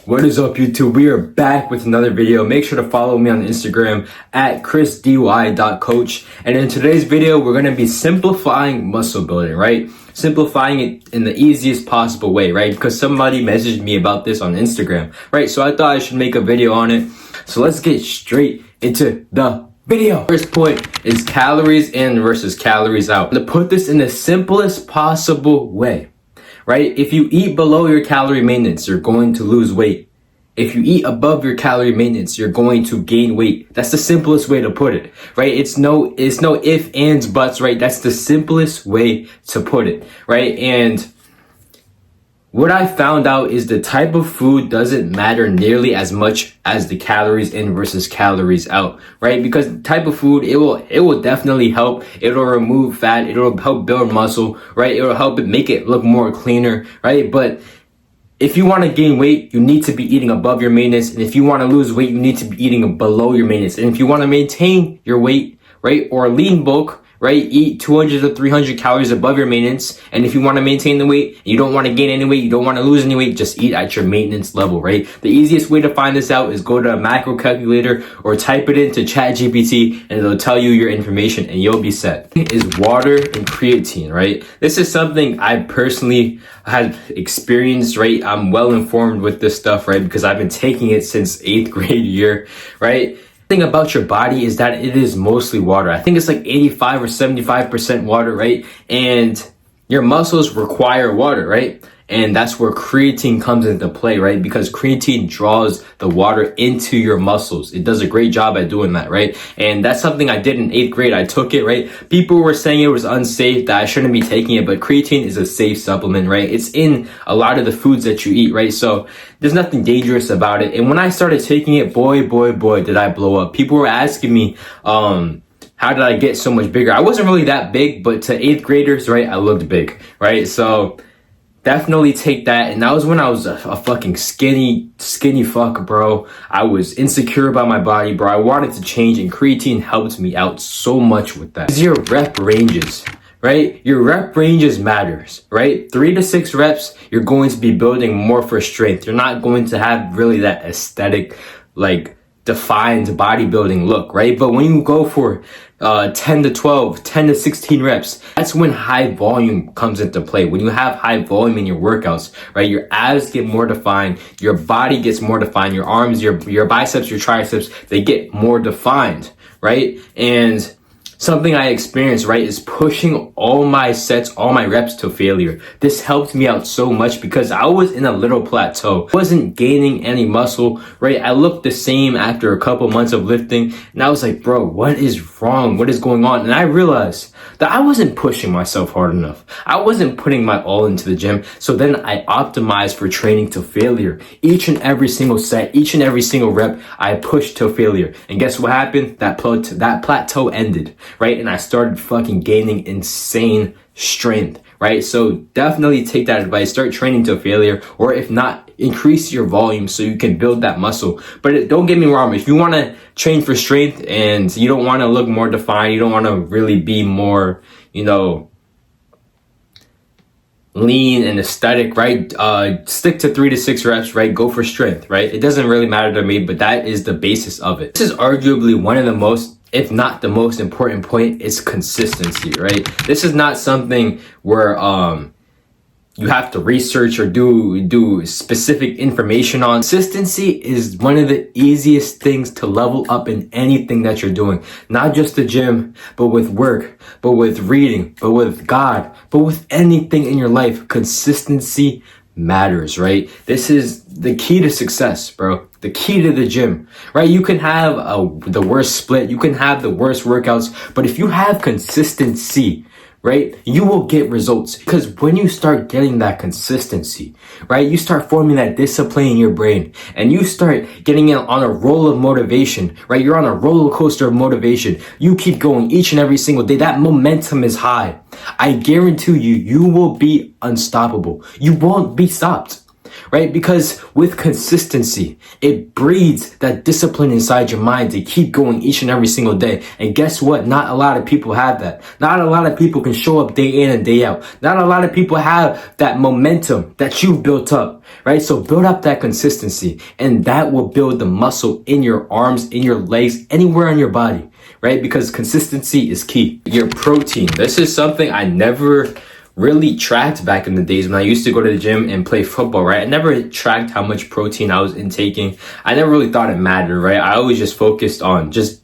What is up, YouTube? We are back with another video. Make sure to follow me on Instagram at chrisdy.coach. And in today's video, we're going to be simplifying muscle building, right? Simplifying it in the easiest possible way, right? Because somebody messaged me about this on Instagram, right? So I thought I should make a video on it. So let's get straight into the video. First point is calories in versus calories out. To put this in the simplest possible way, right? If you eat below your calorie maintenance, you're going to lose weight. If you eat above your calorie maintenance, you're going to gain weight. That's the simplest way to put it, right? It's no if, ands, buts, right? That's the simplest way to put it, right? And what I found out is the type of food doesn't matter nearly as much as the calories in versus calories out, right? Because the type of food, it will definitely help. It'll remove fat. It'll help build muscle, right? It'll help it make it look more cleaner, right? But if you want to gain weight, you need to be eating above your maintenance. And if you want to lose weight, you need to be eating below your maintenance. And if you want to maintain your weight, right, or lean bulk, right, eat 200 to 300 calories above your maintenance. And if you want to maintain the weight, you don't want to gain any weight, you don't want to lose any weight, just eat at your maintenance level, right? The easiest way to find this out is go to a macro calculator or type it into ChatGPT and it'll tell you your information and you'll be set. Is water and creatine, right? This is something I personally have experienced, right? I'm well informed with this stuff, right? Because I've been taking it since 8th grade year, right? Thing about your body is that it is mostly water. I think it's like 85 or 75% water, right? And your muscles require water, right? And that's where creatine comes into play, right? Because creatine draws the water into your muscles. It does a great job at doing that, right? And that's something I did in 8th grade. I took it, right? People were saying it was unsafe, that I shouldn't be taking it, but creatine is a safe supplement, right? It's in a lot of the foods that you eat, right? So there's nothing dangerous about it. And when I started taking it, boy, did I blow up. People were asking me, how did I get so much bigger? I wasn't really that big, but to 8th graders, right, I looked big, right? So definitely take that. And that was when I was a fucking skinny fuck, bro. I was insecure about my body, bro. I wanted to change, and creatine helped me out so much with that. Your rep ranges, right? Your rep ranges matters, right? 3 to 6 reps, you're going to be building more for strength. You're not going to have really that aesthetic, like, defined bodybuilding look, right? But when you go for 10 to 12, 10 to 16 reps, that's when high volume comes into play. When you have high volume in your workouts, right, your abs get more defined, your body gets more defined, your arms, your biceps, your triceps, they get more defined, right? And something I experienced, right, is pushing all my sets, all my reps to failure. This helped me out so much because I was in a little plateau. I wasn't gaining any muscle, right? I looked the same after a couple months of lifting. And I was like, bro, what is wrong? What is going on? And I realized that I wasn't pushing myself hard enough. I wasn't putting my all into the gym. So then I optimized for training to failure. Each and every single set, each and every single rep, I pushed to failure. And guess what happened? That plateau ended, right? And I started fucking gaining insane strength, right? So definitely take that advice. Start training to failure, or if not, increase your volume so you can build that muscle. But don't get me wrong, if you want to train for strength and you don't want to look more defined, you don't want to really be more, lean and aesthetic, right? Stick to 3 to 6 reps, right? Go for strength, right? It doesn't really matter to me, but that is the basis of it. This is arguably one of the most, if not the most important point, is consistency, right? This is not something where you have to research or do specific information on. Consistency is one of the easiest things to level up in anything that you're doing. Not just the gym, but with work, but with reading, but with God, but with anything in your life. Consistency matters, right? This is the key to success, bro. The key to the gym, right? You can have the worst split, you can have the worst workouts, but if you have consistency, right, you will get results. Because when you start getting that consistency, right, you start forming that discipline in your brain and you start getting on a roll of motivation, right? You're on a roller coaster of motivation. You keep going each and every single day. That momentum is high. I guarantee you, you will be unstoppable. You won't be stopped, right? Because with consistency, it breeds that discipline inside your mind to keep going each and every single day. And guess what? Not a lot of people have that. Not a lot of people can show up day in and day out. Not a lot of people have that momentum that you've built up, right? So build up that consistency, and that will build the muscle in your arms, in your legs, anywhere on your body, right? Because consistency is key. Your protein. This is something I never really tracked back in the days when I used to go to the gym and play football, right? I never tracked how much protein I was intaking. I never really thought it mattered, right? I always just focused on just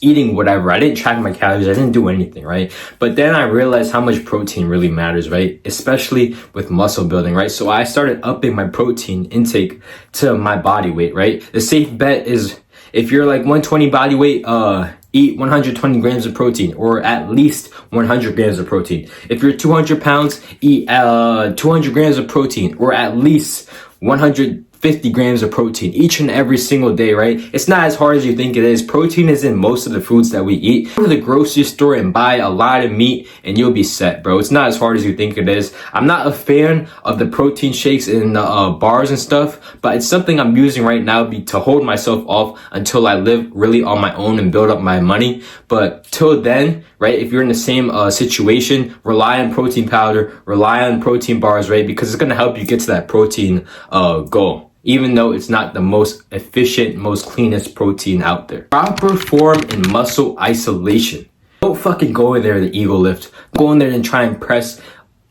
eating whatever. I didn't track my calories. I didn't do anything, right? But then I realized how much protein really matters, right? Especially with muscle building, right? So I started upping my protein intake to my body weight, right? The safe bet is if you're like 120 body weight, eat 120 grams of protein, or at least 100 grams of protein. If you're 200 pounds, eat 200 grams of protein, or at least 150 grams of protein each and every single day, right? It's not as hard as you think it is. Protein is in most of the foods that we eat. Go to the grocery store and buy a lot of meat and you'll be set, bro. It's not as hard as you think it is. I'm not a fan of the protein shakes and the bars and stuff, but it's something I'm using right now to hold myself off until I live really on my own and build up my money. But till then, right, if you're in the same situation, rely on protein powder, rely on protein bars, right? Because it's going to help you get to that protein goal, even though it's not the most efficient, most cleanest protein out there. Proper form and muscle isolation. Don't fucking go in there the ego lift. Go in there and try and press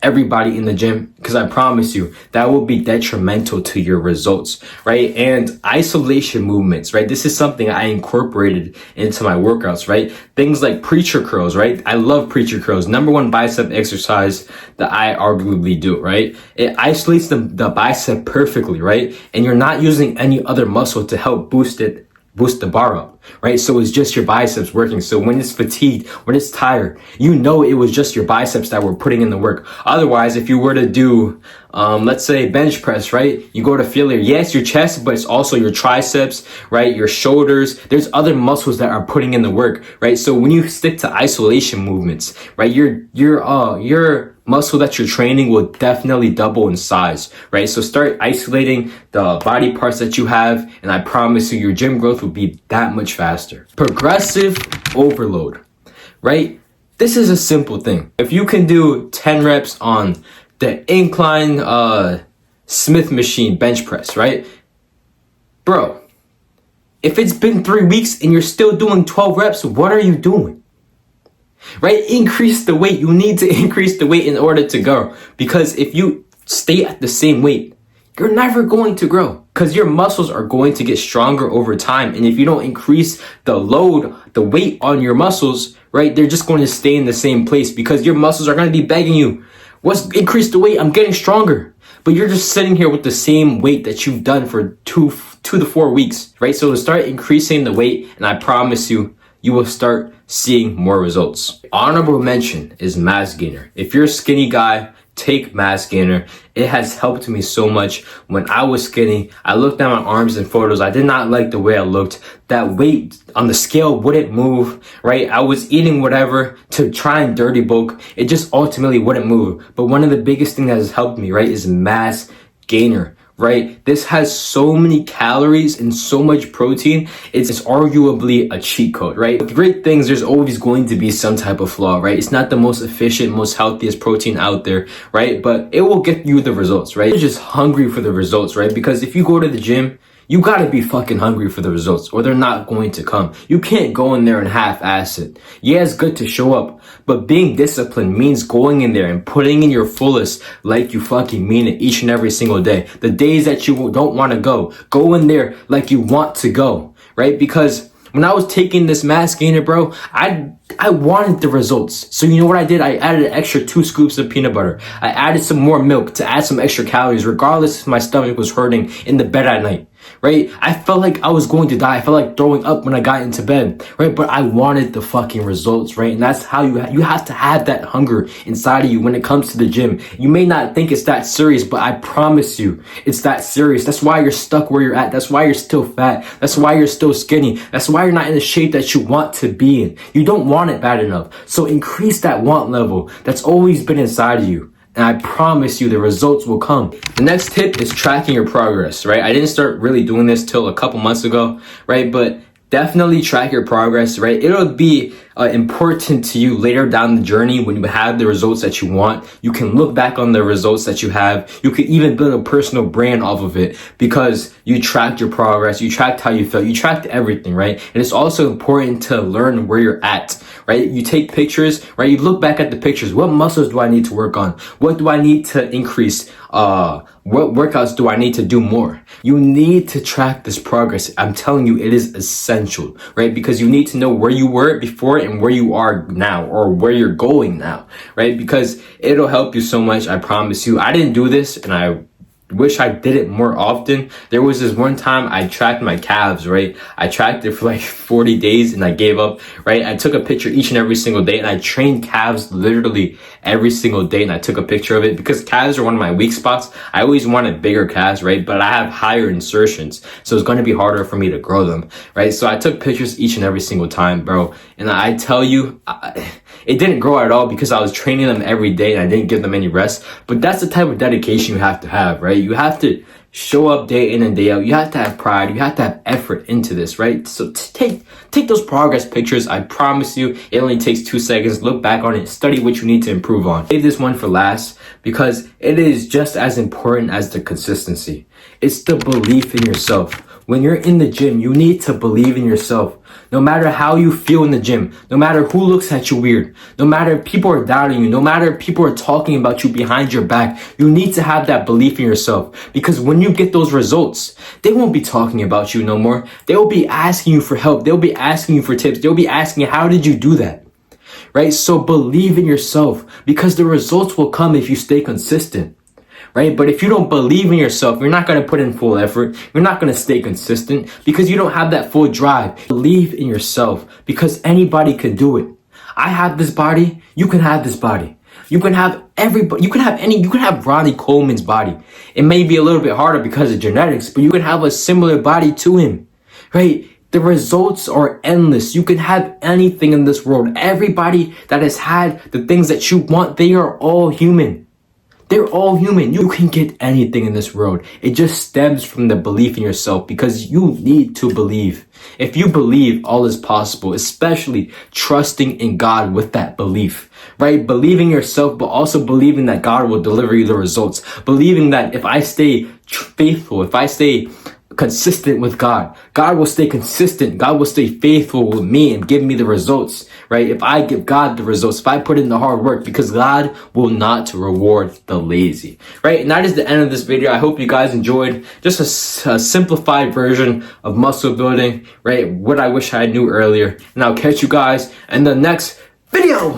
everybody in the gym, because I promise you that will be detrimental to your results, right? And isolation movements, right? This is something I incorporated into my workouts, right? Things like preacher curls, right? I love preacher curls. Number one bicep exercise that I arguably do, right? It isolates the bicep perfectly, right? And you're not using any other muscle to help boost the bar up, right? So it's just your biceps working. So when it's fatigued, when it's tired, you know it was just your biceps that were putting in the work. Otherwise, if you were to do, let's say bench press, right? You go to failure. Yes, your chest, but it's also your triceps, right? Your shoulders. There's other muscles that are putting in the work, right? So when you stick to isolation movements, right? Your muscle that you're training will definitely double in size, right? So start isolating the body parts that you have, and I promise you your gym growth will be that much faster. Progressive overload, right? This is a simple thing. If you can do 10 reps on the incline Smith machine bench press, right? Bro, if it's been 3 weeks and you're still doing 12 reps, what are you doing? Right? Increase the weight. You need to increase the weight in order to grow. Because if you stay at the same weight, you're never going to grow. Because your muscles are going to get stronger over time. And if you don't increase the load, the weight on your muscles, right, they're just going to stay in the same place because your muscles are going to be begging you, increase the weight, I'm getting stronger. But you're just sitting here with the same weight that you've done for 2 to 4 weeks, right? So start increasing the weight, and I promise you, you will start seeing more results. Honorable mention is mass gainer. If you're a skinny guy, take mass gainer. It has helped me so much. When I was skinny, I looked at my arms in photos. I did not like the way I looked. That weight on the scale wouldn't move, right? I was eating whatever to try and dirty bulk. It just ultimately wouldn't move. But one of the biggest things that has helped me, right, is mass gainer. Right? This has so many calories and so much protein. It's arguably a cheat code, right? With great things, there's always going to be some type of flaw, right? It's not the most efficient, most healthiest protein out there, right? But it will get you the results, right? You're just hungry for the results, right? Because if you go to the gym, you gotta be fucking hungry for the results or they're not going to come. You can't go in there and half-ass it. Yeah, it's good to show up, but being disciplined means going in there and putting in your fullest like you fucking mean it each and every single day. The days that you don't want to go in there like you want to go, right? Because when I was taking this mass gainer, bro, I wanted the results. So you know what I did? I added an extra 2 scoops of peanut butter. I added some more milk to add some extra calories, regardless if my stomach was hurting in the bed at night, right? I felt like I was going to die. I felt like throwing up when I got into bed, right? But I wanted the fucking results, right? And that's how you have to have that hunger inside of you when it comes to the gym. You may not think it's that serious, but I promise you, it's that serious. That's why you're stuck where you're at. That's why you're still fat. That's why you're still skinny. That's why you're not in the shape that you want to be in. You don't want it bad enough. So increase that want level that's always been inside of you. and I promise you the results will come. The next tip is tracking your progress, right? I didn't start really doing this till a couple months ago, right? But definitely track your progress, right? It'll be important to you later down the journey when you have the results that you want. You can look back on the results that you have. You can even build a personal brand off of it because you tracked your progress, you tracked how you felt, you tracked everything, right? And it's also important to learn where you're at, right? You take pictures, right? You look back at the pictures. What muscles do I need to work on? What do I need to increase? What workouts do I need to do more? You need to track this progress. I'm telling you, it is essential, right? Because you need to know where you were before and where you are now, or where you're going now, right? Because it'll help you so much. I promise you. I didn't do this, and I wish I did it more often. There was this one time I tracked my calves, right? I tracked it for like 40 days and I gave up, right? I took a picture each and every single day, and I trained calves literally every single day, and I took a picture of it because calves are one of my weak spots. I always wanted bigger calves, right? But I have higher insertions, so it's going to be harder for me to grow them, right? So I took pictures each and every single time, bro. And I tell you, it didn't grow at all because I was training them every day and I didn't give them any rest. But that's the type of dedication you have to have, right? You have to show up day in and day out. You have to have pride. You have to have effort into this, right? So take those progress pictures. I promise you, it only takes 2 seconds. Look back on it. Study what you need to improve on. Save this one for last because it is just as important as the consistency. It's the belief in yourself. When you're in the gym, you need to believe in yourself. No matter how you feel in the gym, no matter who looks at you weird, no matter if people are doubting you, no matter if people are talking about you behind your back, you need to have that belief in yourself. Because when you get those results, they won't be talking about you no more. They'll be asking you for help. They'll be asking you for tips. They'll be asking you, how did you do that? Right? So believe in yourself because the results will come if you stay consistent. Right? But if you don't believe in yourself, you're not going to put in full effort. You're not going to stay consistent because you don't have that full drive. Believe in yourself because anybody can do it. I have this body. You can have this body. You can have everybody. You can have Ronnie Coleman's body. It may be a little bit harder because of genetics, but you can have a similar body to him. Right? The results are endless. You can have anything in this world. Everybody that has had the things that you want, they are all human. They're all human. You can get anything in this world. It just stems from the belief in yourself because you need to believe. If you believe, all is possible, especially trusting in God with that belief, right? Believing yourself, but also believing that God will deliver you the results. Believing that if I stay faithful, if I stay consistent with God, God will stay consistent. God will stay faithful with me and give me the results, right? If I give God the results, if I put in the hard work, because God will not reward the lazy, right? And that is the end of this video. I hope you guys enjoyed just a simplified version of muscle building, right? What I wish I knew earlier. And I'll catch you guys in the next video.